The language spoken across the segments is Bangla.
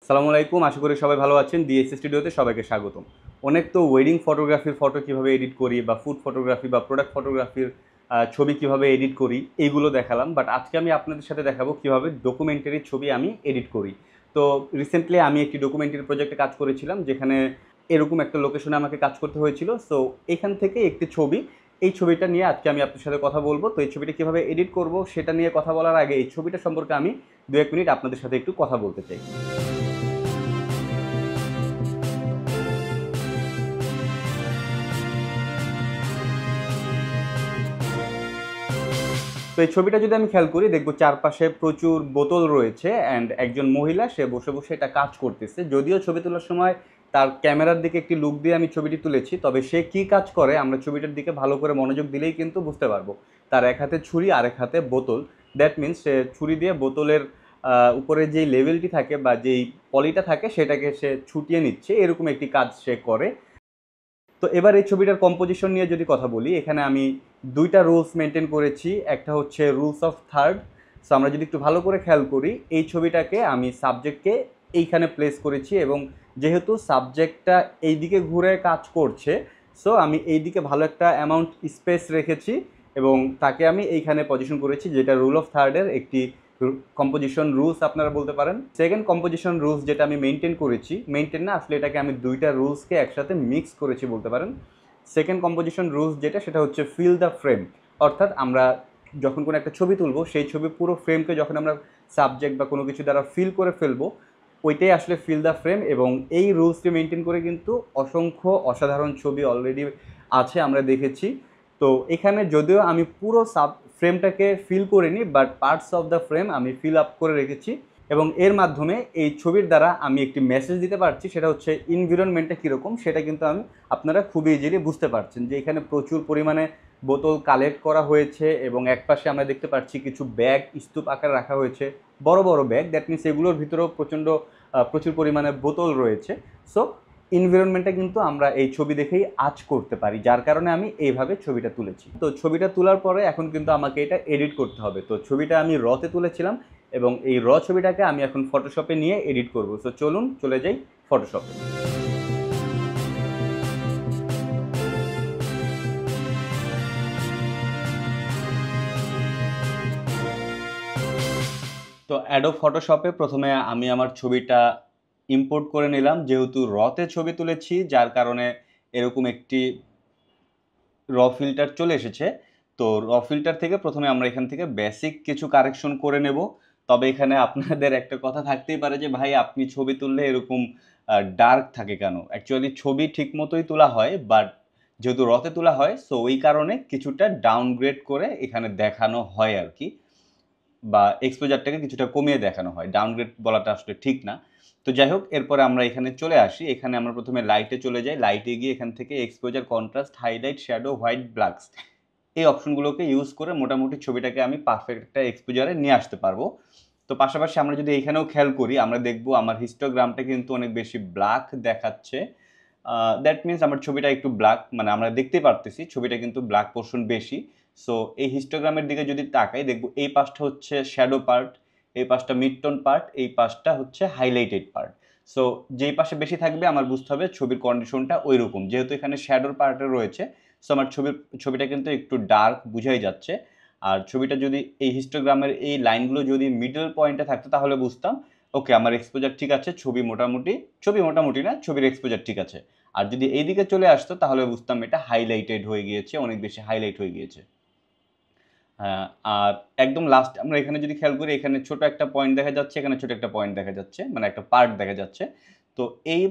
সালামু আলাইকুম, আশা করি সবাই ভালো আছেন। ডিএস স্টুডিওতে সবাইকে স্বাগতম। অনেক তো ওয়েডিং ফটোগ্রাফির ফটো কিভাবে এডিট করি বা ফুড ফটোগ্রাফি বা প্রোডাক্ট ফটোগ্রাফির ছবি কিভাবে এডিট করি এইগুলো দেখালাম। বাট আজকে আমি আপনাদের সাথে দেখাবো কিভাবে ডকুমেন্টারি ছবি আমি এডিট করি। তো রিসেন্টলি আমি একটি ডকুমেন্টারি প্রজেক্টে কাজ করেছিলাম, যেখানে এরকম একটা লোকেশনে আমাকে কাজ করতে হয়েছিল। সো এখান থেকে একটি ছবি, এই ছবিটা নিয়ে আজকে আমি আপনার সাথে কথা বলবো। তো এই ছবিটা কীভাবে এডিট করব সেটা নিয়ে কথা বলার আগে এই ছবিটা সম্পর্কে আমি 2-1 মিনিট আপনাদের সাথে একটু কথা বলতে চাই। তো এই ছবিটা যদি আমি খেয়াল করি, দেখবো চারপাশে প্রচুর বোতল রয়েছে অ্যান্ড একজন মহিলা সে বসে বসে এটা কাজ করতেছে। যদিও ছবি তোলার সময় তার ক্যামেরার দিকে একটি লুক দিয়ে আমি ছবিটি তুলেছি, তবে সে কি কাজ করে আমরা ছবিটার দিকে ভালো করে মনোযোগ দিলেই কিন্তু বুঝতে পারবো। তার এক হাতে ছুরি আর এক হাতে বোতল। দ্যাট মিনস সে ছুরি দিয়ে বোতলের উপরে যেই লেভেলটি থাকে বা যেই পলিটা থাকে সেটাকে সে ছুটিয়ে নিচ্ছে, এরকম একটি কাজ সে করে। তো এবার এই ছবিটার কম্পোজিশন নিয়ে যদি কথা বলি, এখানে আমি 2টা রুলস মেনটেন করেছি। একটা হচ্ছে রুলস অফ থার্ড। সো আমরা যদি একটু ভালো করে খেয়াল করি, এই ছবিটাকে আমি সাবজেক্টকে এইখানে প্লেস করেছি এবং যেহেতু সাবজেক্টটা এই দিকে ঘুরে কাজ করছে, সো আমি এই দিকে ভালো একটা অ্যামাউন্ট স্পেস রেখেছি এবং তাকে আমি এইখানে পজিশন করেছি, যেটা রুল অফ থার্ডের একটি কম্পোজিশন রুলস আপনারা বলতে পারেন। সেকেন্ড কম্পোজিশন রুলস যেটা আমি মেনটেন করেছি, মেনটেন না আসলে এটাকে আমি 2টা রুলসকে একসাথে মিক্স করেছি বলতে পারেন। সেকেন্ড কম্পোজিশন রুলস যেটা, সেটা হচ্ছে ফিল দ্য ফ্রেম। অর্থাৎ আমরা যখন কোনো একটা ছবি তুলবো, সেই ছবি পুরো ফ্রেমকে যখন আমরা সাবজেক্ট বা কোনো কিছু দ্বারা ফিল করে ফেলবো, ওইটাই আসলে ফিল দ্য ফ্রেম। এবং এই রুলসটি মেনটেন করে কিন্তু অসংখ্য অসাধারণ ছবি অলরেডি আছে, আমরা দেখেছি। তো এখানে যদিও আমি পুরো ফ্রেমটাকে ফিল করিনি, but parts of the frame আমি ফিল আপ করে রেখেছি এবং এর মাধ্যমে এই ছবির দ্বারা আমি একটি মেসেজ দিতে পারছি। সেটা হচ্ছে এনভায়রনমেন্টটা কীরকম সেটা কিন্তু আপনারা খুবই ইজিলি বুঝতে পারছেন, যে এখানে প্রচুর পরিমাণে বোতল কালেক্ট করা হয়েছে এবং একপাশে আমরা দেখতে পাচ্ছি কিছু ব্যাগ স্তূপ আকারে রাখা হয়েছে, বড় বড় ব্যাগ। দ্যাট মিনস এগুলোর ভিতরেও প্রচুর পরিমাণে বোতল রয়েছে। সো এনভায়রনমেন্টটা কিন্তু আমরা এই ছবি দেখেই আঁচ করতে পারি, যার কারণে আমি এইভাবে ছবিটা তুলেছি। তো ছবিটা তোলার পরে এখন কিন্তু আমাকে এটা এডিট করতে হবে। তো ছবিটা আমি রতে তুলেছিলাম এবং এই ছবিটাকে আমি এখন ফটোশপে নিয়ে এডিট করব। সো চলুন চলে যাই ফটোশপে। তো অ্যাডোব ফটোশপে প্রথমে আমি আমার ছবিটা ইম্পোর্ট করে নিলাম। যেহেতু রতে ছবি তুলেছি, যার কারণে এরকম একটি ফিল্টার চলে এসেছে। তো ফিল্টার থেকে প্রথমে আমরা এখান থেকে বেসিক কিছু কারেকশন করে নেব। তবে এখানে আপনাদের একটা কথা থাকতেই পারে যে ভাই আপনি ছবি তুললে এরকম ডার্ক থাকে কেন? অ্যাকচুয়ালি ছবি ঠিক মতোই তোলা হয়, বাট যেহেতু রতে তোলা হয়, সো ওই কারণে কিছুটা ডাউনগ্রেড করে এখানে দেখানো হয় আর কি, বা এক্সপোজারটাকে কিছুটা কমিয়ে দেখানো হয়। ডাউনগ্রেড বলাটা আসলে ঠিক না। তো যাই হোক, এরপরে আমরা এখানে চলে আসি। এখানে আমরা প্রথমে লাইটে চলে যাই। লাইটে গিয়ে এখান থেকে exposure, contrast, highlight, shadow, white, blacks এই অপশনগুলোকে ইউজ করে মোটামুটি ছবিটাকে আমি পারফেক্ট একটা এক্সপোজারে নিয়ে আসতে পারবো। তো পাশাপাশি আমরা যদি এখানেও খেয়াল করি, আমরা দেখবো আমার হিস্টোগ্রামটা কিন্তু অনেক বেশি ব্ল্যাক দেখাচ্ছে। দ্যাট মিনস আমার ছবিটা একটু ব্ল্যাক, মানে আমরা দেখতেই পারতেছি ছবিটা কিন্তু ব্ল্যাক পোর্শন বেশি। সো এই হিস্টোগ্রামের দিকে যদি তাকাই, দেখবো এই পাশটা হচ্ছে শ্যাডো পার্ট, এই পাশটা মিডটোন পার্ট, এই পাশটা হচ্ছে হাইলাইটেড পার্ট। সো যেই পাশে বেশি থাকবে আমার বুঝতে হবে ছবির কন্ডিশনটা ওই রকম। যেহেতু এখানে শ্যাডোর পার্টে রয়েছে, সো আমার ছবিটা কিন্তু একটু ডার্ক বুঝাই যাচ্ছে। আর ছবিটা যদি এই হিস্টোগ্রামের এই লাইনগুলো যদি মিডল পয়েন্টে থাকতো, তাহলে বুঝতাম ওকে আমার এক্সপোজার ঠিক আছে, ছবি মোটামুটি না, ছবির এক্সপোজার ঠিক আছে। আর যদি এইদিকে চলে আসতো তাহলে বুঝতাম এটা হাইলাইটেড হয়ে গিয়েছে, অনেক বেশি হাইলাইট হয়ে গিয়েছে। হ্যাঁ, আর একদম লাস্ট আমরা এখানে যদি খেয়াল করি, এখানে ছোট একটা পয়েন্ট দেখা যাচ্ছে, এখানে ছোট একটা পয়েন্ট দেখা যাচ্ছে, মানে একটা পার্ট দেখা যাচ্ছে। তো এই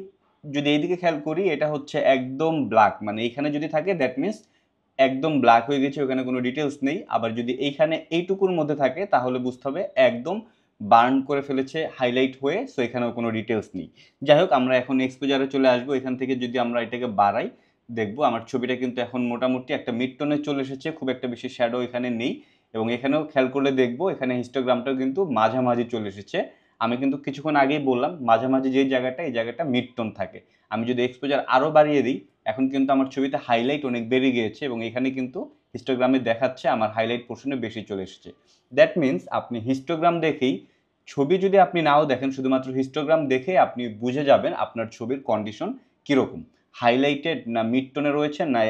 যদি এইদিকে খেয়াল করি, এটা হচ্ছে একদম ব্ল্যাক, মানে এইখানে যদি থাকে দ্যাট মিনস একদম ব্ল্যাক হয়ে গেছে, ওখানে কোনো ডিটেলস নেই। আবার যদি এইখানে এইটুকুর মধ্যে থাকে তাহলে বুঝতে হবে একদম বার্ন করে ফেলেছে হাইলাইট হয়ে, সো এখানেও কোনো ডিটেলস নেই। যাই হোক, আমরা এখন এক্সপোজারে চলে আসবো। এখান থেকে যদি আমরা এটাকে বাড়াই, দেখবো আমার ছবিটা কিন্তু এখন মোটামুটি একটা মিড টোনে চলে এসেছে, খুব একটা বেশি শ্যাডো এখানে নেই। এবং এখানেও খেয়াল করলে দেখবো এখানে হিস্টোগ্রামটাও কিন্তু মাঝামাঝি চলে এসেছে। আমি কিন্তু কিছুক্ষণ আগেই বললাম মাঝামাঝি যেই জায়গাটা, এই জায়গাটা মিড টোন থাকে। আমি যদি এক্সপোজার আরও বাড়িয়ে দিই, এখন কিন্তু আমার ছবিতে হাইলাইট অনেক বেড়ে গিয়েছে এবং এখানে কিন্তু হিস্টোগ্রামে দেখাচ্ছে আমার হাইলাইট পোর্শনে বেশি চলে এসেছে। দ্যাট মিনস আপনি হিস্টোগ্রাম দেখেই ছবি যদি আপনি নাও দেখেন, শুধুমাত্র হিস্টোগ্রাম দেখে আপনি বুঝে যাবেন আপনার ছবির কন্ডিশন কীরকম, হাইলাইটেড না মিড টোনে রয়েছে না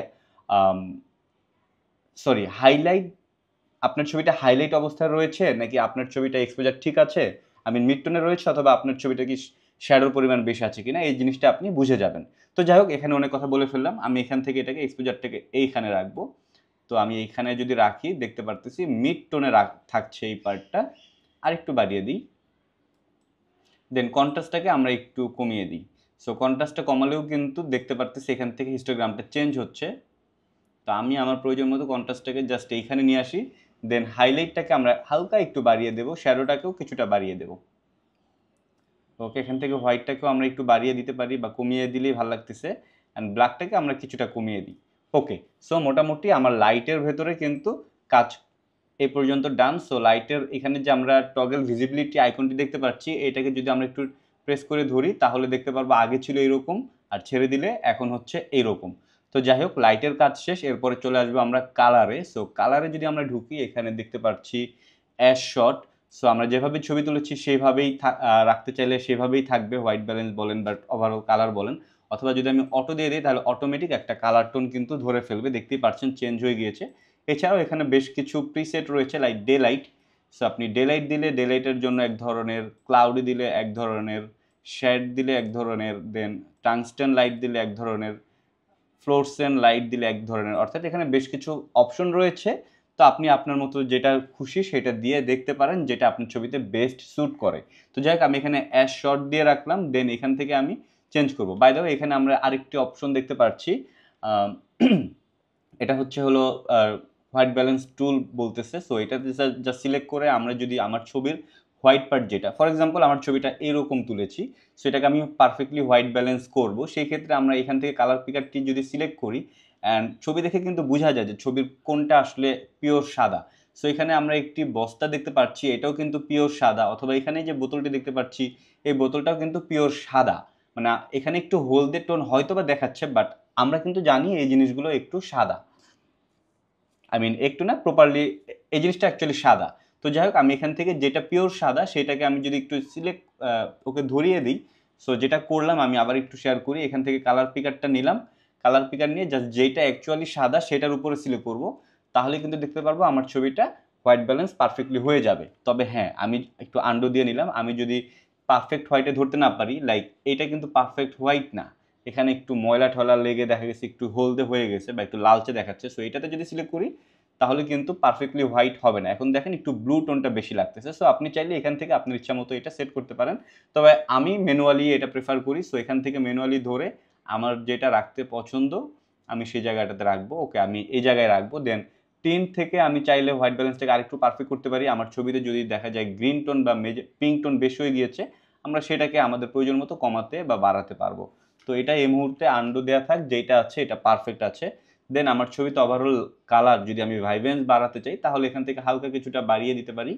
হাইলাইট, আপনার ছবিটা হাইলাইট অবস্থায় রয়েছে নাকি আপনার ছবিটা এক্সপোজার ঠিক আছে, আমি মিড টোনে রয়েছে, অথবা আপনার ছবিটা কি শ্যাডোর পরিমাণ বেশি আছে কিনা, এই জিনিসটা আপনি বুঝে যাবেন। তো যাই হোক, এখানে অনেক কথা বলে ফেললাম, আমি এখান থেকে এটাকে এক্সপোজারটাকে এইখানে রাখবো। তো আমি এইখানে যদি রাখি দেখতে পারতেছি মিড টোনে থাকছে এই পার্টটা, আর একটু বাড়িয়ে দিই। দেন কন্ট্রাস্টটাকে আমরা একটু কমিয়ে দিই। সো কন্ট্রাস্টটা কমালেও কিন্তু দেখতে পারতেছি এখান থেকে হিস্টোগ্রামটা চেঞ্জ হচ্ছে। তো আমি আমার প্রয়োজন মতো কন্ট্রাস্টটাকে জাস্ট এইখানে নিয়ে আসি। দেন হাইলাইটটাকে আমরা হালকা একটু বাড়িয়ে দেবো, শ্যাডোটাকেও কিছুটা বাড়িয়ে দেবো। ওকে, এখান থেকে হোয়াইটটাকেও আমরা একটু বাড়িয়ে দিতে পারি বা কমিয়ে দিলেই ভালো লাগতেছে, অ্যান্ড ব্ল্যাকটাকে আমরা কিছুটা কমিয়ে দিই। ওকে, সো মোটামুটি আমার লাইটের ভেতরে কিন্তু কাজ এই পর্যন্ত ডান। সো লাইটের এখানে যে আমরা টগল ভিজিবিলিটি আইকনটি দেখতে পাচ্ছি, এটাকে যদি আমরা একটু প্রেস করে ধরি তাহলে দেখতে পারবো আগে ছিল এইরকম, আর ছেড়ে দিলে এখন হচ্ছে এইরকম। তো যাই হোক, লাইটের কাজ শেষ, এরপরে চলে আসবো আমরা কালারে। সো কালারে যদি আমরা ঢুকি, এখানে দেখতে পাচ্ছি অ্যাশ শট। সো আমরা যেভাবে ছবি তুলেছি সেইভাবেই রাখতে চাইলে সেভাবেই থাকবে, হোয়াইট ব্যালেন্স বলেন বা ওভারঅল কালার বলেন, অথবা যদি আমি অটো দিয়ে দিই তাহলে অটোমেটিক একটা কালার টোন কিন্তু ধরে ফেলবে, দেখতেই পাচ্ছেন চেঞ্জ হয়ে গিয়েছে। এছাড়াও এখানে বেশ কিছু প্রিসেট রয়েছে, লাইক ডে লাইট। সো আপনি ডে লাইট দিলে ডে লাইটের জন্য এক ধরনের, ক্লাউডি দিলে এক ধরনের, শেড দিলে এক ধরনের, দেন টাংস্টেন লাইট দিলে এক ধরনের, ফ্লোরসেন লাইট দিলে এক ধরনের, অর্থাৎ এখানে বেশ কিছু অপশন রয়েছে। তো আপনি আপনার মতো যেটা খুশি সেটা দিয়ে দেখতে পারেন, যেটা আপনার ছবিতে বেস্ট স্যুট করে। তো যাই হোক, আমি এখানে অ্যাশ শর্ট দিয়ে রাখলাম, দেন এখান থেকে আমি চেঞ্জ করব। বাই দ্য ওয়ে, এখানে আমরা আরেকটি অপশন দেখতে পাচ্ছি, এটা হলো হোয়াইট ব্যালেন্স টুল বলতেছে। সো এটাতে জাস্ট সিলেক্ট করে আমরা যদি আমার ছবির হোয়াইট পার্ট, যেটা ফর এক্সাম্পল আমার ছবিটা এরকম তুলেছি, সেটাকে আমি পারফেক্টলি হোয়াইট ব্যালেন্স করব, সেই ক্ষেত্রে আমরা এখান থেকে কালার পিকারটি যদি সিলেক্ট করি, অ্যান্ড ছবি দেখে কিন্তু বোঝা যায় যে ছবির কোনটা আসলে পিওর সাদা। সো এখানে আমরা একটি বস্তা দেখতে পাচ্ছি, এটাও কিন্তু পিওর সাদা, অথবা এখানে যে বোতলটি দেখতে পাচ্ছি, এই বোতলটাও কিন্তু পিওর সাদা। মানে এখানে একটু হলদে টোন হয়তো বা দেখাচ্ছে, বাট আমরা কিন্তু জানি এই জিনিসগুলো একটু সাদা, একটু না, প্রপারলি এই জিনিসটা অ্যাকচুয়ালি সাদা। তো যাই হোক, আমি এখান থেকে যেটা পিওর সাদা সেটাকে আমি যদি একটু সিলেক্ট ওকে ধরিয়ে দিই। সো যেটা করলাম, আমি আবার একটু শেয়ার করি, এখান থেকে কালার পিকারটা নিলাম, কালার পিকার নিয়ে জাস্ট যেটা অ্যাকচুয়ালি সাদা সেটার উপরে সিলেক্ট করব, তাহলে কিন্তু দেখতে পারবো আমার ছবিটা হোয়াইট ব্যালেন্স পারফেক্টলি হয়ে যাবে। তবে হ্যাঁ, আমি একটু আন্ডু দিয়ে নিলাম, আমি যদি পারফেক্ট হোয়াইটে ধরতে না পারি, লাইক এটা কিন্তু পারফেক্ট হোয়াইট না, এখানে একটু ময়লা ঠয়লা লেগে দেখা গেছে একটু হলদে হয়ে গেছে বা একটু লালচে দেখাচ্ছে। সো এটাতে যদি সিলেক্ট করি তাহলে কিন্তু পারফেক্টলি হোয়াইট হবে না, এখন দেখেন একটু ব্লু টোনটা বেশি লাগতেছে। সো আপনি চাইলে এখান থেকে আপনার ইচ্ছা মতো এটা সেট করতে পারেন, তবে আমি ম্যানুয়ালি এটা প্রেফার করি। সো এখান থেকে ম্যানুয়ালি ধরে আমার যেটা রাখতে পছন্দ আমি সেই জায়গাটাতে রাখবো। ওকে, আমি এই জায়গায় রাখবো। দেন টিন থেকে আমি চাইলে হোয়াইট ব্যালেন্সটাকে আরেকটু পারফেক্ট করতে পারি। আমার ছবিতে যদি দেখা যায় গ্রিন টোন বা পিঙ্ক টোন বেশি হয়ে গিয়েছে, আমরা সেটাকে আমাদের প্রয়োজন মতো কমাতে বা বাড়াতে পারবো। তো এটা এই মুহূর্তে আন্ডু দেওয়া থাক, যেটা আছে এটা পারফেক্ট আছে। দেন আমার ছবিতে ওভারঅল কালার যদি আমি ভাইব্রেন্স বাড়াতে চাই, তাহলে এখান থেকে হালকা কিছুটা বাড়িয়ে দিতে পারি।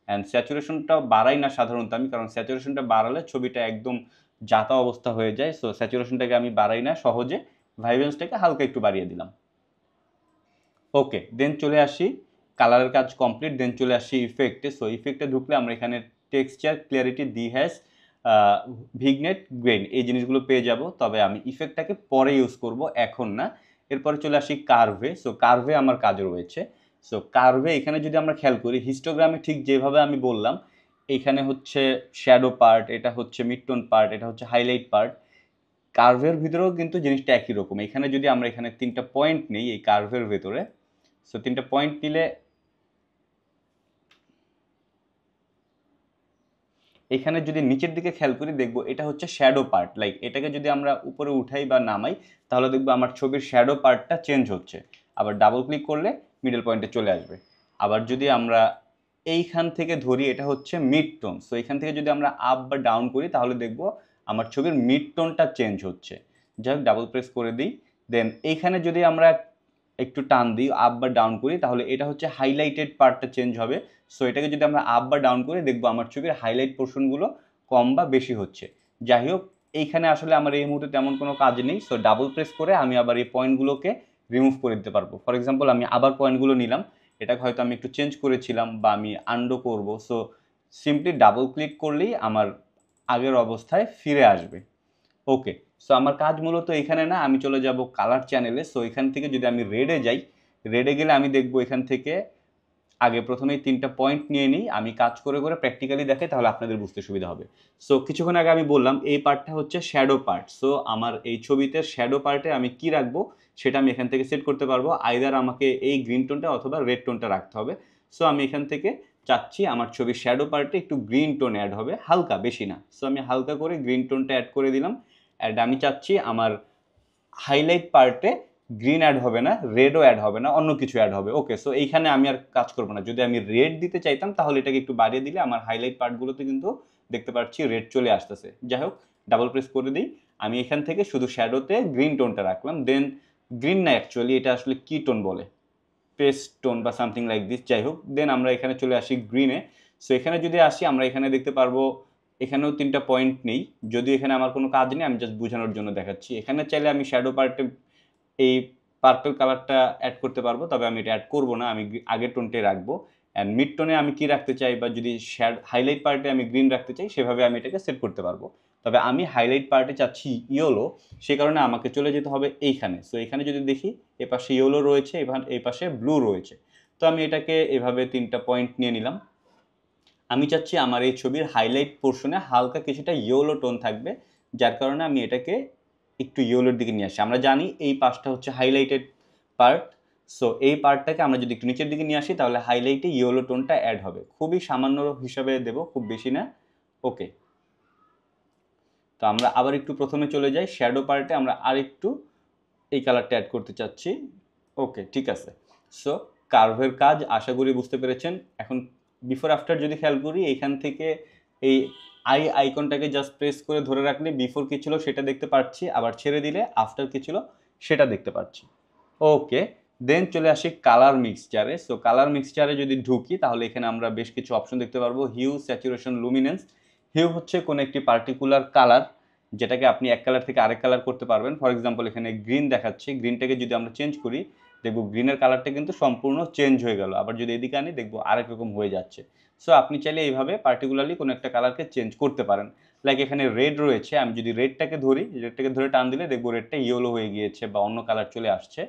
অ্যান্ড স্যাচুরেশনটাও বাড়াই না সাধারণত আমি, কারণ স্যাচুরেশনটা বাড়ালে ছবিটা একদম যাতা অবস্থা হয়ে যায়। সো স্যাচুরেশনটাকে আমি বাড়াই না, সহজে ভাইব্রেন্সটাকে হালকা একটু বাড়িয়ে দিলাম। ওকে, দেন চলে আসি, কালারের কাজ কমপ্লিট। দেন চলে আসি ইফেক্টে। সো ইফেক্টে ঢুকলে আমরা এখানে টেক্সচার, ক্লিয়ারিটি, ডিহ্যাশ, ভিগনেট, গ্রেন, এই জিনিসগুলো পেয়ে যাব। তবে আমি ইফেক্টটাকে পরে ইউজ করব, এখন না। এরপরে চলে আসি কার্ভে। সো কার্ভে আমার কাজ রয়েছে। সো কার্ভে এখানে যদি আমরা খেয়াল করি, হিস্টোগ্রামে ঠিক যেভাবে আমি বললাম, এখানে হচ্ছে শ্যাডো পার্ট, এটা হচ্ছে মিডটোন পার্ট, এটা হচ্ছে হাইলাইট পার্ট। কার্ভের ভিতরেও কিন্তু জিনিসটা একই রকম। এখানে যদি আমরা এখানে 3টা পয়েন্ট নেই এই কার্ভের ভেতরে, সো 3টা পয়েন্ট নিলে এখানে যদি নিচের দিকে খেয়াল করি, দেখবো এটা হচ্ছে শ্যাডো পার্ট। লাইক এটাকে যদি আমরা উপরে উঠাই বা নামাই, তাহলে দেখবো আমার ছবির শ্যাডো পার্টটা চেঞ্জ হচ্ছে। আবার ডাবল ক্লিক করলে মিডল পয়েন্টে চলে আসবে। আবার যদি আমরা এইখান থেকে ধরি, এটা হচ্ছে মিড টোন। সো এখান থেকে যদি আমরা আপ বা ডাউন করি, তাহলে দেখবো আমার ছবির মিড টোনটা চেঞ্জ হচ্ছে। যাই হোক, ডাবল প্রেস করে দিই। দেন এইখানে যদি আমরা একটু টান দিই, আপ বা ডাউন করি, তাহলে এটা হচ্ছে হাইলাইটেড পার্টটা চেঞ্জ হবে। সো এটাকে যদি আমরা আপ বা ডাউন করি, দেখবো আমার ছবির হাইলাইট পোর্শনগুলো কম বা বেশি হচ্ছে। যাই হোক, এইখানে আসলে আমার এই মুহূর্তে তেমন কোনো কাজ নেই। সো ডাবল প্রেস করে আমি আবার এই পয়েন্টগুলোকে রিমুভ করে দিতে পারবো। ফর এক্সাম্পল, আমি আবার পয়েন্টগুলো নিলাম, এটাকে হয়তো আমি একটু চেঞ্জ করেছিলাম বা আমি আন্ডো করব। সো সিম্পলি ডাবল ক্লিক করলেই আমার আগের অবস্থায় ফিরে আসবে। ওকে, সো আমার কাজ মূলত এখানে না, আমি চলে যাব কালার চ্যানেলে। সো এখান থেকে যদি আমি রেডে যাই, রেডে গেলে আমি দেখব এখান থেকে আগে প্রথমেই 3টা পয়েন্ট নিয়ে নিই, আমি কাজ করে করে প্র্যাকটিক্যালি দেখাই, তাহলে আপনাদের বুঝতে সুবিধা হবে। সো কিছুক্ষণ আগে আমি বললাম এই পার্টটা হচ্ছে শ্যাডো পার্ট। সো আমার এই ছবিতে শ্যাডো পার্টে আমি কি রাখবো সেটা আমি এখান থেকে সেট করতে পারবো। আইদার আমাকে এই গ্রিন টোনটা অথবা রেড টোনটা রাখতে হবে। সো আমি এখান থেকে চাচ্ছি আমার ছবির শ্যাডো পার্টে একটু গ্রিন টোন অ্যাড হবে, হালকা, বেশি না। সো আমি হালকা করে গ্রিন টোনটা অ্যাড করে দিলাম। অ্যান্ড আমি চাচ্ছি আমার হাইলাইট পার্টে গ্রিন অ্যাড হবে না, রেডও অ্যাড হবে না, অন্য কিছু অ্যাড হবে। ওকে, সো এইখানে আমি আর কাজ করবো না। যদি আমি রেড দিতে চাইতাম তাহলে এটাকে একটু বাড়িয়ে দিলে আমার হাইলাইট পার্টগুলোতে কিন্তু দেখতে পাচ্ছি রেড চলে আসতেছে। যাই হোক, ডাবল প্রেস করে দিই। আমি এখান থেকে শুধু শ্যাডোতে গ্রিন টোনটা রাখলাম। দেন গ্রিন না, অ্যাকচুয়ালি এটা আসলে কি টোন বলে, পেস্ট টোন বা সামথিং লাইক দিস। যাই হোক, দেন আমরা এখানে চলে আসি গ্রিনে। সো এখানে যদি আসি আমরা এখানে দেখতে পারবো এখানেও 3টা পয়েন্ট নেই, যদিও এখানে আমার কোনো কাজ নেই, আমি জাস্ট বোঝানোর জন্য দেখাচ্ছি। এখানে চাইলে আমি শ্যাডো পার্টে এই পার্পল কালারটা অ্যাড করতে পারবো, তবে আমি এটা অ্যাড করবো না, আমি আগের টোনটাই রাখবো। অ্যান্ড মিড টোনে আমি কি রাখতে চাই, বা যদি হাইলাইট পার্টে আমি গ্রিন রাখতে চাই, সেভাবে আমি এটাকে সেট করতে পারবো। তবে আমি হাইলাইট পার্টে চাচ্ছি ইয়েলো, সে কারণে আমাকে চলে যেতে হবে এইখানে। সো এখানে যদি দেখি এ পাশে ইয়েলো রয়েছে, এই পাশে ব্লু রয়েছে। তো আমি এটাকে এভাবে 3টা পয়েন্ট নিয়ে নিলাম। আমি চাচ্ছি আমার এই ছবির হাইলাইট পোর্শনে হালকা কিছুটা ইয়েলো টোন থাকবে, যার কারণে আমি এটাকে একটু ইয়েলোর দিকে নিয়ে আসি। আমরা জানি এই পাশটা হচ্ছে হাইলাইটেড পার্ট। সো এই পার্টটাকে আমরা যদি একটু নিচের দিকে নিয়ে আসি তাহলে হাইলাইটে ইয়েলো টোনটা অ্যাড হবে। খুবই সামান্য হিসাবে দেব, খুব বেশি না। ওকে, তো আমরা আবার একটু প্রথমে চলে যাই শ্যাডো পার্টে, আমরা আরেকটু এই কালারটা অ্যাড করতে চাচ্ছি। ওকে, ঠিক আছে। সো কার্ভের কাজ আশা করি বুঝতে পেরেছেন। এখন বিফোর আফটার যদি খেয়াল করি, এখান থেকে এই আইকনটাকে জাস্ট প্রেস করে ধরে রাখলে বিফোর কী ছিল সেটা দেখতে পাচ্ছি, আবার ছেড়ে দিলে আফটার কী ছিল সেটা দেখতে পাচ্ছি। ওকে, দেন চলে আসি কালার মিক্সচারে। সো কালার মিক্সচারে যদি ঢুকি তাহলে এখানে আমরা বেশ কিছু অপশন দেখতে পারবো। Hugh, saturation, luminance. হিউ হচ্ছে কোনো একটি পার্টিকুলার কালার, যেটাকে আপনি এক কালার থেকে আরেক কালার করতে পারবেন। ফর এক্সাম্পল এখানে গ্রিন দেখাচ্ছি, গ্রিনটাকে যদি আমরা চেঞ্জ করি দেখবো গ্রিনের কালারটা কিন্তু সম্পূর্ণ চেঞ্জ হয়ে গেল। আবার যদি এদিকে আনি দেখবো আরেক রকম হয়ে যাচ্ছে। সো আপনি চাইলে এইভাবে পার্টিকুলারলি কোনো একটা কালারকে চেঞ্জ করতে পারেন। লাইক এখানে রেড রয়েছে, আমি যদি রেডটাকে ধরি, রেডটাকে ধরে টান দিলে দেখবো রেডটা ইয়েলো হয়ে গিয়েছে বা অন্য কালার চলে আসছে।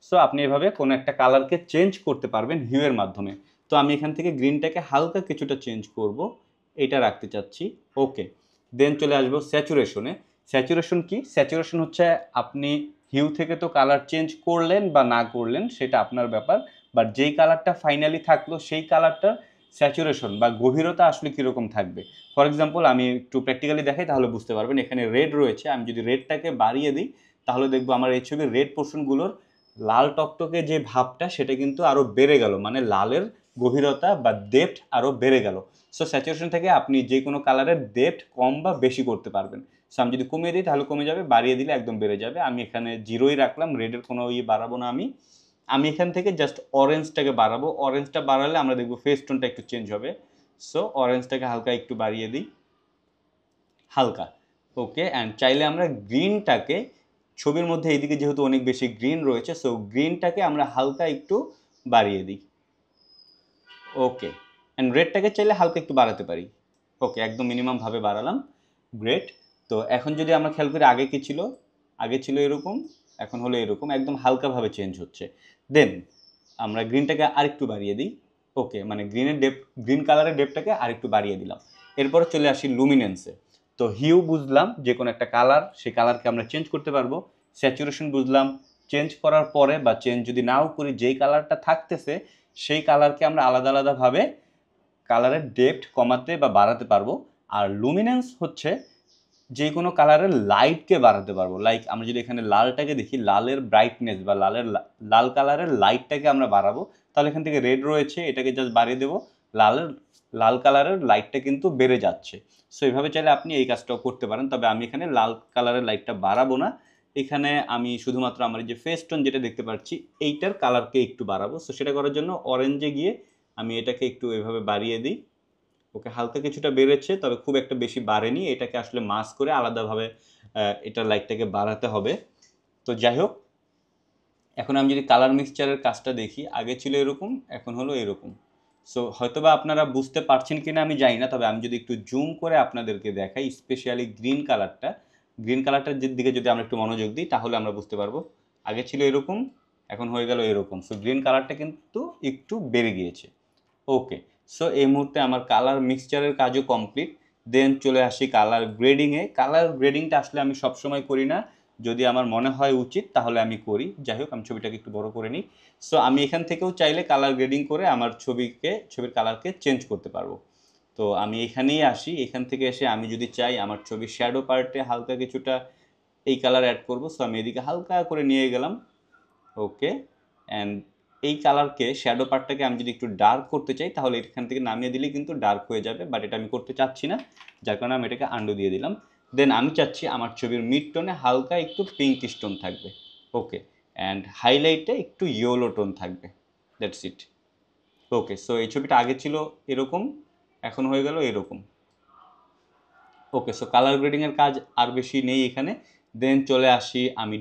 সো আপনি এভাবে কোনো একটা কালারকে চেঞ্জ করতে পারবেন হিউয়ের মাধ্যমে। তো আমি এখান থেকে গ্রিনটাকে হালকা কিছুটা চেঞ্জ করব, এটা রাখতে চাচ্ছি। ওকে, দেন চলে আসবো স্যাচুরেশনে। স্যাচুরেশন কি? স্যাচুরেশন হচ্ছে আপনি হিউ থেকে তো কালার চেঞ্জ করলেন বা না করলেন সেটা আপনার ব্যাপার, বাট যেই কালারটা ফাইনালি থাকলো সেই কালারটার স্যাচুরেশন বা গভীরতা আসলে কীরকম থাকবে। ফর এক্সাম্পল আমি একটু প্র্যাকটিক্যালি দেখাই তাহলে বুঝতে পারবেন। এখানে রেড রয়েছে, আমি যদি রেডটাকে বাড়িয়ে দিই তাহলে দেখবো আমার এই ছবির রেড পোর্শনগুলোর লাল টকটকে যে ভাবটা সেটা কিন্তু আরও বেড়ে গেল, মানে লালের গভীরতা বা ডেপথ আরও বেড়ে গেল। সো স্যাচুরেশন থেকে আপনি যে কোনো কালারের ডেপথ কম বা বেশি করতে পারবেন। সো আমি যদি কমিয়ে দিই তাহলে কমে যাবে, বাড়িয়ে দিলে একদম বেড়ে যাবে। আমি এখানে জিরোই রাখলাম, রেডের কোনো বাড়াবো না। আমি এখান থেকে জাস্ট অরেঞ্জটাকে বাড়াবো। অরেঞ্জটা বাড়ালে আমরা দেখবো ফেস টোনটা একটু চেঞ্জ হবে। সো অরেঞ্জটাকে হালকা একটু বাড়িয়ে দিই, হালকা। ওকে, অ্যান্ড চাইলে আমরা গ্রিনটাকে ছবির মধ্যে এইদিকে যেহেতু অনেক বেশি গ্রিন রয়েছে, সো গ্রিনটাকে আমরা হালকা একটু বাড়িয়ে দিই। ওকে, অ্যান্ড রেডটাকে চাইলে হালকা একটু বাড়াতে পারি। ওকে, একদম মিনিমামভাবে বাড়ালাম। গ্রেট। তো এখন যদি আমরা খেয়াল করি আগে কী ছিল, আগে ছিল এরকম, এখন হলো এরকম, একদম হালকাভাবে চেঞ্জ হচ্ছে। দেন আমরা গ্রিনটাকে আরেকটু বাড়িয়ে দিই। ওকে, মানে গ্রিন কালারের ডেপটাকে আরেকটু বাড়িয়ে দিলাম। এরপরে চলে আসি লুমিনেন্সে। তো হিউ বুঝলাম যে কোনো একটা কালার, সেই কালারকে আমরা চেঞ্জ করতে পারবো। স্যাচুরেশন বুঝলাম, চেঞ্জ করার পরে বা চেঞ্জ যদি নাও করি যেই কালারটা থাকতেছে সেই কালারকে আমরা আলাদা আলাদাভাবে কালারের ডেপথ কমাতে বা বাড়াতে পারবো। আর লুমিনেন্স হচ্ছে যে কোনো কালারের লাইটকে বাড়াতে পারবো। লাইক আমরা যদি এখানে লালটাকে দেখি, লালের ব্রাইটনেস বা লাল কালারের লাইটটাকে আমরা বাড়াবো, তাহলে এখান থেকে রেড রয়েছে, এটাকে জাস্ট বাড়িয়ে দেবো, লাল কালারের লাইটটা কিন্তু বেড়ে যাচ্ছে। সো এইভাবে চাইলে আপনি এই কাজটাও করতে পারেন। তবে আমি এখানে লাল কালারের লাইটটা বাড়াবো না, এখানে আমি শুধুমাত্র আমার যে ফেস টোন যেটা দেখতে পাচ্ছি এইটার কালারকে একটু বাড়াবো। সো সেটা করার জন্য অরেঞ্জে গিয়ে আমি এটাকে একটু এভাবে বাড়িয়ে দিই। ওকে, হালকা কিছুটা বেড়েছে, তবে খুব একটা বেশি বাড়েনি। এটাকে আসলে মাস্ক করে আলাদাভাবে এটার লাইটটাকে বাড়াতে হবে। তো যাই হোক, এখন আমি যদি কালার মিক্সচারের কাজটা দেখি, আগে ছিল এরকম, এখন হলো এরকম। সো হয়তোবা আপনারা বুঝতে পারছেন কিনা আমি জানি না, তবে আমি যদি একটু জুম করে আপনাদেরকে দেখাই, স্পেশালি গ্রিন কালারটার দিকে যদি আমরা একটু মনোযোগ দিই তাহলে আমরা বুঝতে পারবো। আগে ছিল এরকম, এখন হয়ে গেল এরকম। সো গ্রিন কালারটা কিন্তু একটু বেড়ে গিয়েছে। ওকে, সো এই মুহূর্তে আমার কালার মিক্সচারের কাজও কমপ্লিট। দেন চলে আসি কালার গ্রেডিংয়ে। কালার গ্রেডিংটা আসলে আমি সবসময় করি না, যদি আমার মনে হয় উচিত তাহলে আমি করি। যাই হোক, আমি ছবিটাকে একটু বড় করে নিই। সো আমি এখান থেকেও চাইলে কালার গ্রেডিং করে আমার ছবির কালারকে চেঞ্জ করতে পারবো। তো আমি এখানেই আসি, এখান থেকে এসে আমি যদি চাই আমার ছবির শ্যাডো পার্টে হালকা কিছুটা এই কালার অ্যাড করবো, সো আমি এদিকে হালকা করে নিয়ে গেলাম। ওকে, অ্যান্ড এই কালারকে শ্যাডো পার্টটাকে আমি যদি একটু ডার্ক করতে চাই তাহলে এখান থেকে নামিয়ে দিলেই কিন্তু ডার্ক হয়ে যাবে, বাট এটা আমি করতে চাচ্ছি না, যার কারণে আমি এটাকে আন্ডু দিয়ে দিলাম। দেন আমি চাচ্ছি আমার ছবির মিড টোনে হালকা একটু পিঙ্ক টোন থাকবে। ওকে, অ্যান্ড হাইলাইটে একটু ইয়েলো টোন থাকবে। That's it. ওকে, সো এই ছবিটা আগে ছিল এরকম, এখন হয়ে গেল এরকম। ওকে, সো কালার গ্রেডিংয়ের কাজ আর বেশি নেই এখানে। দেন চলে আসি আমি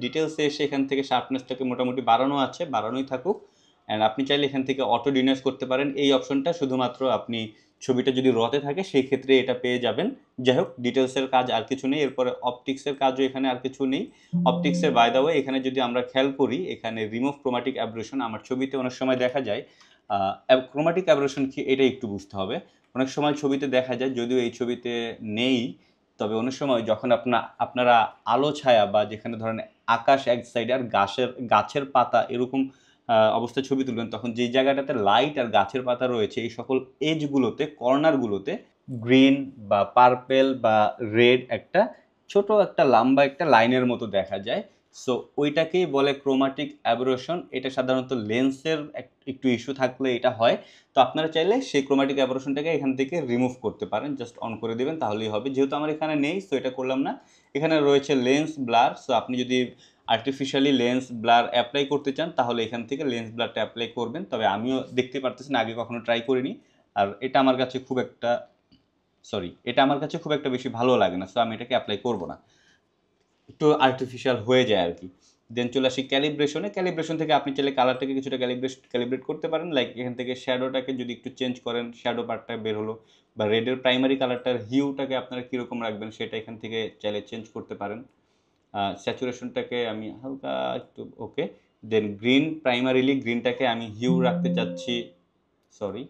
ডিটেলসে এসে এখান থেকে শার্পনেসটাকে মোটামুটি বাড়ানো আছে, বাড়ানোই থাকুক। অ্যান্ড আপনি চাইলে এখান থেকে অটো ডিনাইজ করতে পারেন, এই অপশনটা শুধুমাত্র আপনি ছবিটা যদি রতে থাকে সেই ক্ষেত্রে এটা পেয়ে যাবেন। যাই হোক, ডিটেলসের কাজ আর কিছু নেই। এরপরে অপটিক্সের কাজও এখানে আর কিছু নেই। অপটিক্সের বাই দ্য ওয়ে এখানে যদি আমরা খেয়াল করি, এখানে রিমুভ ক্রোমাটিক অ্যাব্রেশন আমার ছবিতে অনেক সময় দেখা যায়। ক্রোমাটিক অ্যাব্রেশন কি এটা একটু বুঝতে হবে। অনেক সময় ছবিতে দেখা যায়, যদিও এই ছবিতে নেই, তবে অনেক সময় যখন আপনারা আলো ছায়া বা যেখানে ধরেন আকাশ এক সাইডে আর গাছের পাতা এরকম অবস্থায় ছবি তুলবেন, তখন যেই জায়গাটাতে লাইট আর গাছের পাতা রয়েছে এই সকল এজগুলোতে, কর্নারগুলোতে গ্রিন বা পার্পেল বা রেড একটা ছোট একটা লম্বা একটা লাইনের মতো দেখা যায়। সো ওইটাকেই বলে ক্রোমাটিক অ্যাবেরেশন। এটা সাধারণত লেন্সের একটু ইস্যু থাকলে এটা হয়। তো আপনারা চাইলে সেই ক্রোমাটিক অ্যাবারেশনটাকে এখান থেকে রিমুভ করতে পারেন, জাস্ট অন করে দেবেন তাহলেই হবে। যেহেতু আমার এখানে নেই, সো এটা করলাম না। এখানে রয়েছে লেন্স ব্লার, সো আপনি যদি আর্টিফিশিয়ালি লেন্স ব্লার অ্যাপ্লাই করতে চান তাহলে এখান থেকে লেন্স ব্লারটা অ্যাপ্লাই করবেন, তবে আমিও দেখতে পারতেছি না, আগে কখনো ট্রাই করিনি। আর এটা আমার কাছে খুব একটা বেশি ভালো লাগে না, সো আমি এটাকে অ্যাপ্লাই করবো না, একটু আর্টিফিশিয়াল হয়ে যায় আর কি। দেন চলে আসি ক্যালিব্রেশন থেকে আপনি চাইলে কালারটাকে কিছুটা ক্যালিব্রেট করতে পারেন। লাইক এখান থেকে শ্যাডোটাকে যদি একটু চেঞ্জ করেন, শ্যাডো পার্টটা বের হলো, বা রেডের প্রাইমারি কালারটার হিউটাকে আপনারা কীরকম রাখবেন সেটা এখান থেকে চাইলে চেঞ্জ করতে পারেন। স্যাচুরেশনটাকে আমি হালকা একটু ওকে। দেন গ্রিনটাকে আমি হিউ রাখতে চাচ্ছি। সরি,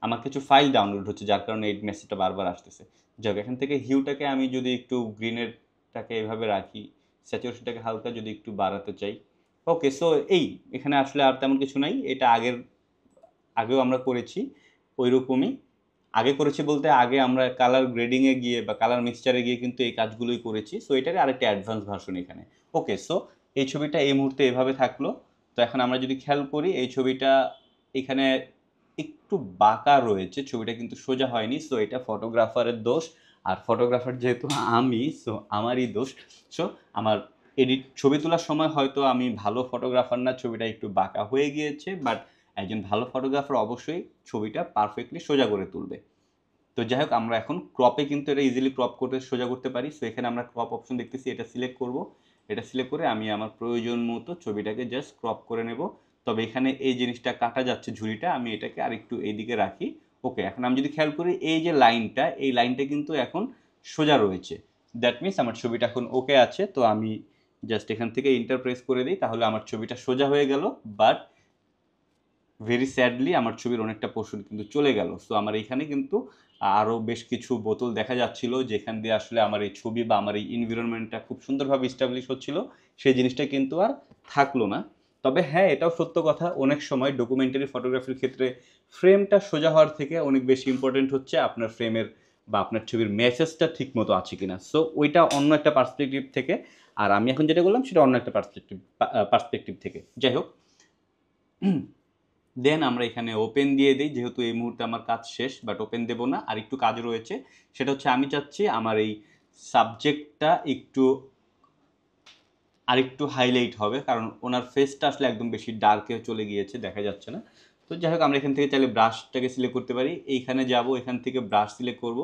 আমার কিছু ফাইল ডাউনলোড হচ্ছে যার কারণে এই মেসেজটা বারবার আসতেছে। যাক, এখান থেকে হিউটাকে আমি যদি একটু গ্রিনেরটাকে এভাবে রাখি, স্যাচুরেশনটাকে হালকা যদি একটু বাড়াতে চাই। ওকে, সো এখানে আসলে আর তেমন কিছু নাই। এটা আগেও আমরা করেছি ওই রকমই। আগে করেছি বলতে আগে আমরা কালার গ্রেডিংয়ে গিয়ে বা কালার মিক্সচারে গিয়ে কিন্তু এই কাজগুলোই করেছি। সো এটার আরেকটা অ্যাডভান্স ভার্সন এখানে। ওকে, সো এই ছবিটা এই মুহূর্তে এভাবে থাকলো। তো এখন আমরা যদি খেয়াল করি এই ছবিটা এখানে একটু বাঁকা রয়েছে, ছবিটা কিন্তু সোজা হয়নি। সো এটা ফটোগ্রাফারের দোষ, আর ফটোগ্রাফার যেহেতু আমি, সো আমারই দোষ। সো আমার ছবি তোলার সময় হয়তো আমি ভালো ফটোগ্রাফার না, ছবিটা একটু বাঁকা হয়ে গিয়েছে, বাট একজন ভালো ফটোগ্রাফার অবশ্যই ছবিটা পারফেক্টলি সোজা করে তুলবে। তো যাই হোক, আমরা এখন ক্রপে কিন্তু এটা ইজিলি ক্রপ করতে সোজা করতে পারি। সো এখানে আমরা ক্রপ অপশন দেখতেছি, এটা সিলেক্ট করব। এটা সিলেক্ট করে আমি আমার প্রয়োজন মতো ছবিটাকে জাস্ট ক্রপ করে নেব। তবে এখানে এই জিনিসটা কাটা যাচ্ছে, ঝুড়িটা, আমি এটাকে আর একটু এইদিকে রাখি। ওকে, এখন আমি যদি খেয়াল করি এই যে লাইনটা, এই লাইনটা কিন্তু এখন সোজা রয়েছে। দ্যাট মিনস আমার ছবিটা এখন ওকে আছে। তো আমি জাস্ট এখান থেকে ইন্টার প্রেস করে দিই, তাহলে আমার ছবিটা সোজা হয়ে গেল। বাট ভেরি স্যাডলি আমার ছবির অনেকটা পোর্শন কিন্তু চলে গেল। সো আমার এখানে কিন্তু আরও বেশ কিছু বোতল দেখা যাচ্ছিল, যেখান দিয়ে আসলে আমার এই ছবি বা আমার এই এনভায়রনমেন্টটা খুব সুন্দরভাবে এস্টাবলিশ হচ্ছিল, সেই জিনিসটা কিন্তু আর থাকলো না। তবে হ্যাঁ, এটাও সত্য কথা, অনেক সময় ডকুমেন্টারি ফটোগ্রাফির ক্ষেত্রে ফ্রেমটা সোজা হওয়ার থেকে অনেক বেশি ইম্পর্টেন্ট হচ্ছে আপনার ফ্রেমের বা আপনার ছবির মেসেজটা ঠিক মতো আছে কিনা। সো ওইটা অন্য একটা পার্সপেক্টিভ থেকে, আর আমি এখন যেটা বললাম সেটা অন্য একটা পার্সপেক্টিভ থেকে। যাই হোক, দেন আমরা এখানে ওপেন দিয়ে দিই, যেহেতু এই মুহূর্তে আমার কাজ শেষ, বাট ওপেন দেবো না, আর একটু কাজ রয়েছে। সেটা হচ্ছে আমি চাচ্ছি আমার এই সাবজেক্টটা আরেকটু হাইলাইট হবে, কারণ ওনার ফেসটা আসলে একদম বেশি ডার্কে চলে গিয়েছে, দেখা যাচ্ছে না। তো যাই হোক, আমরা এখান থেকে চাইলে ব্রাশটাকে সিলেক্ট করতে পারি। এইখানে যাব, এখান থেকে ব্রাশ সিলেক্ট করব।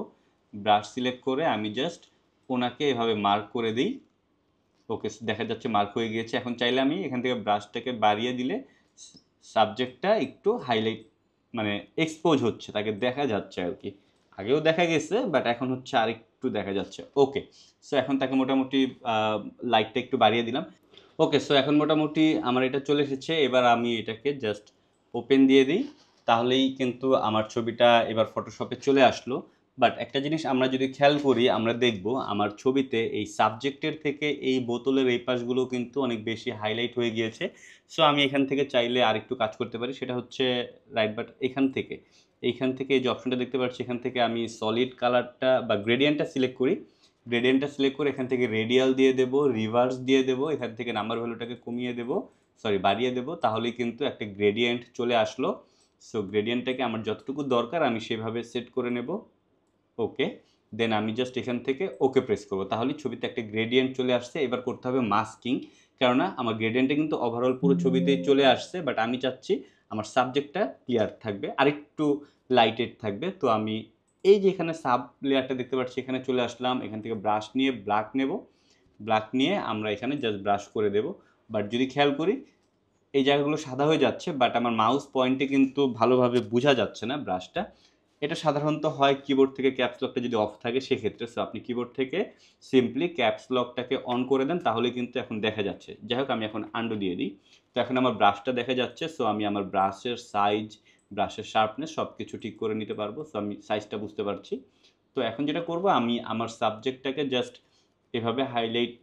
ব্রাশ সিলেক্ট করে আমি জাস্ট ওনাকে এভাবে মার্ক করে দিই। ওকে, দেখা যাচ্ছে মার্ক হয়ে গিয়েছে। এখন চাইলে আমি এখান থেকে ব্রাশটাকে বাড়িয়ে দিলে সাবজেক্টটা একটু হাইলাইট মানে এক্সপোজ হচ্ছে, তাকে দেখা যাচ্ছে আর কি। আগেও দেখা গেছে বাট এখন হচ্ছে আরেকটু দেখা যাচ্ছে। ওকে, সো এখন তাকে মোটামুটি লাইটটা একটু বাড়িয়ে দিলাম। ওকে, সো এখন মোটামুটি আমার এটা চলে এসেছে। এবার আমি এটাকে জাস্ট ওপেন দিয়ে দিই, তাহলেই কিন্তু আমার ছবিটা এবার ফটোশপে চলে আসলো। বাট একটা জিনিস আমরা যদি খেয়াল করি, আমরা দেখব আমার ছবিতে এই সাবজেক্টের থেকে এই বোতলের এই পাশগুলো কিন্তু অনেক বেশি হাইলাইট হয়ে গিয়েছে। সো আমি এখান থেকে চাইলে আরেকটু কাজ করতে পারি, সেটা হচ্ছে রাইট বাট এইখান থেকে এই যে অপশনটা দেখতে পাচ্ছি, এখান থেকে আমি সলিড কালারটা বা গ্রেডিয়েন্টটা সিলেক্ট করি। গ্রেডিয়েন্টটা সিলেক্ট করে এখান থেকে রেডিয়াল দিয়ে দেবো, রিভার্স দিয়ে দেবো, এখান থেকে নাম্বার ভ্যালুটাকে কমিয়ে দেবো, বাড়িয়ে দেবো, তাহলেই কিন্তু একটা গ্রেডিয়েন্ট চলে আসলো। সো গ্রেডিয়েন্টটাকে আমার যতটুকু দরকার আমি সেভাবে সেট করে নেব। ওকে, দেন আমি জাস্ট এখান থেকে ওকে প্রেস করবো, তাহলে ছবিতে একটা গ্রেডিয়েন্ট চলে আসছে। এবার করতে হবে মাস্কিং, কেননা আমার গ্রেডিয়েন্টটা কিন্তু ওভারঅল পুরো ছবিতেই চলে আসছে, বাট আমি চাচ্ছি আমার সাবজেক্টটা ক্লিয়ার থাকবে, আরেকটু লাইটেড থাকবে। তো আমি এই যে এখানে সাব লেয়ারটা দেখতে পাচ্ছি, এখানে চলে আসলাম, এখান থেকে ব্রাশ নিয়ে ব্ল্যাক নেব, ব্ল্যাক নিয়ে আমরা এখানে জাস্ট ব্রাশ করে দেব। বাট যদি খেয়াল করি এই জায়গাগুলো সাদা হয়ে যাচ্ছে, বাট আমার মাউস পয়েন্টে কিন্তু ভালোভাবে বোঝা যাচ্ছে না ব্রাশটা। এটা সাধারণত হয় কিবোর্ড থেকে ক্যাপস লকটা যদি অফ থাকে সেক্ষেত্রে। সো আপনি কিবোর্ড থেকে সিম্পলি ক্যাপস লকটাকে অন করে দেন, তাহলে কিন্তু এখন দেখা যাচ্ছে। যাই হোক, আমি এখন আন্ডু দিয়ে দিই। তো এখন আমার ব্রাশটা দেখা যাচ্ছে। সো আমি আমার ব্রাশের সাইজ, ব্রাশের শার্পনেস সব কিছু ঠিক করে নিতে পারবো। সো আমি সাইজটা বুঝতে পারছি। তো এখন যেটা করব, আমি আমার সাবজেক্টটাকে জাস্ট এভাবে হাইলাইট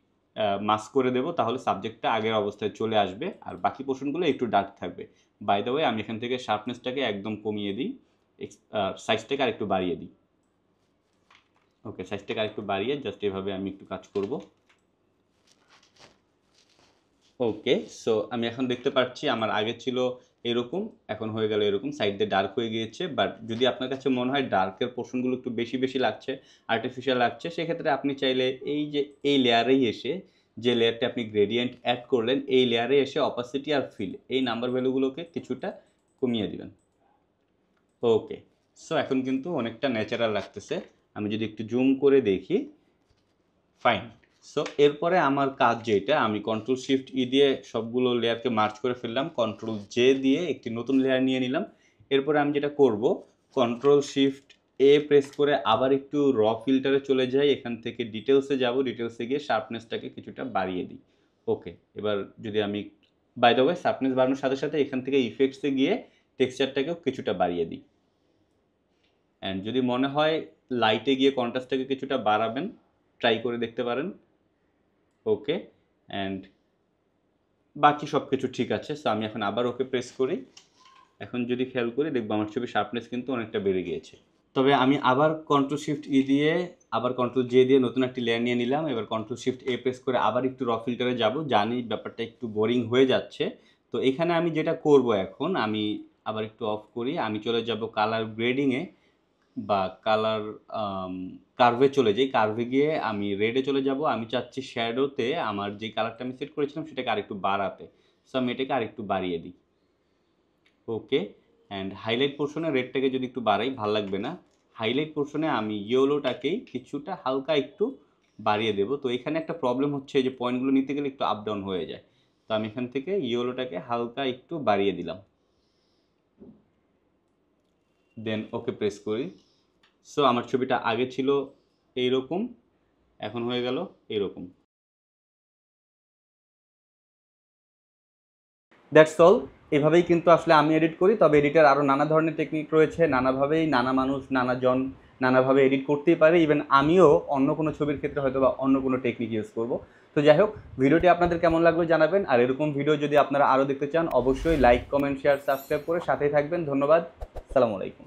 মাস্ক করে দেবো, তাহলে সাবজেক্টটা আগের অবস্থায় চলে আসবে, আর বাকি পোর্শনগুলো একটু ডার্ক থাকবে। বাই দ্য ওয়ে, আমি এখান থেকে শার্পনেসটাকে একদম কমিয়ে দিই, সাইজটাকে আরেকটু বাড়িয়ে দিই। ওকে, সাইজটাকে আরেকটু বাড়িয়ে জাস্ট এভাবে আমি একটু কাজ করব। ওকে, সো আমি এখন দেখতে পাচ্ছি আমার আগে ছিল এরকম, এখন হয়ে গেল এরকম, সাইড দিয়ে ডার্ক হয়ে গিয়েছে। বাট যদি আপনার কাছে মনে হয় ডার্কের পোর্শনগুলো একটু বেশি বেশি লাগছে, আর্টিফিশিয়াল লাগছে, সেক্ষেত্রে আপনি চাইলে এই যে এই লেয়ারেই এসে, যে লেয়ারটা আপনি গ্রেডিয়েন্ট অ্যাড করলেন, এই লেয়ারে এসে অপাসিটি আর ফিল, এই নাম্বার ভ্যালুগুলোকে কিছুটা কমিয়ে দিবেন। ওকে, সো এখন কিন্তু অনেকটা ন্যাচারাল লাগতেছে। আমি যদি একটু জুম করে দেখি, ফাইন। সো এরপরে আমার কাজ যেটা, আমি কন্ট্রোল শিফট ই দিয়ে সবগুলো লেয়ারকে মার্চ করে ফেললাম, কন্ট্রোল জে দিয়ে একটি নতুন লেয়ার নিয়ে নিলাম। এরপরে আমি যেটা করব, কন্ট্রোল শিফট এ প্রেস করে আবার একটু র ফিল্টারে চলে যাই, এখান থেকে ডিটেলসে যাব, ডিটেলসে গিয়ে শার্পনেসটাকে কিছুটা বাড়িয়ে দিই। ওকে, এবার যদি আমি, বাই দ্য ওয়ে, শার্পনেস বাড়ানোর সাথে সাথে এখান থেকে ইফেক্টসে গিয়ে টেক্সচারটাকেও কিছুটা বাড়িয়ে দিই। অ্যান্ড যদি মনে হয় লাইটে গিয়ে কন্ট্রাস্টটাকে কিছুটা বাড়াবেন, ট্রাই করে দেখতে পারেন। ওকে, অ্যান্ড বাকি সব কিছু ঠিক আছে। সো আমি এখন আবার ওকে প্রেস করি। এখন যদি খেয়াল করি দেখবো আমার ছবির শার্পনেস কিন্তু অনেকটা বেড়ে গিয়েছে। তবে আমি আবার কন্ট্রোল শিফট ই দিয়ে, আবার কন্ট্রোল জে দিয়ে নতুন একটি লেয়ার নিয়ে নিলাম। এবার কন্ট্রোল শিফট এ প্রেস করে আবার একটু র ফিল্টারে যাব। জানি ব্যাপারটা একটু বোরিং হয়ে যাচ্ছে। তো এখানে আমি যেটা করব, এখন আমি আবার একটু অফ করি, আমি চলে যাব কালার গ্রেডিংয়ে বা কালার কার্ভে চলে যাই। কার্ভে গিয়ে আমি রেডে চলে যাব। আমি চাচ্ছি শ্যাডোতে আমার যে কালারটা আমি সেট করেছিলাম সেটাকে আরেকটু বাড়াতে। সো আমি এটাকে আরেকটু বাড়িয়ে দিই। ওকে, অ্যান্ড হাইলাইট পোর্শনে রেডটাকে যদি একটু বাড়াই, ভাল লাগবে না। হাইলাইট পোর্শনে আমি ইয়েলোটাকেই কিছুটা হালকা একটু বাড়িয়ে দেব। তো এখানে একটা প্রবলেম হচ্ছে যে পয়েন্টগুলো নিতে গেলে একটু আপ ডাউন হয়ে যায়। তো আমি এখান থেকে ইয়েলোটাকে হালকা একটু বাড়িয়ে দিলাম, দেন ওকে প্রেস করি। সো আমার ছবিটা আগে ছিল এইরকম, এখন হয়ে গেল এরকম। That's all. এভাবেই কিন্তু আসলে আমি এডিট করি। তবে এডিটের আরও নানা ধরনের টেকনিক রয়েছে, নানাভাবেই নানা মানুষ নানাজন নানাভাবে এডিট করতেই পারে। ইভেন আমিও অন্য কোনো ছবির ক্ষেত্রে হয়তো বা অন্য কোনো টেকনিক ইউজ করব। তো যাই হোক, ভিডিওটি আপনাদের কেমন লাগলো জানাবেন। আর এরকম ভিডিও যদি আপনারা আরও দেখতে চান, অবশ্যই লাইক, কমেন্ট, শেয়ার, সাবস্ক্রাইব করে সাথেই থাকবেন। ধন্যবাদ। আসসালামু আলাইকুম।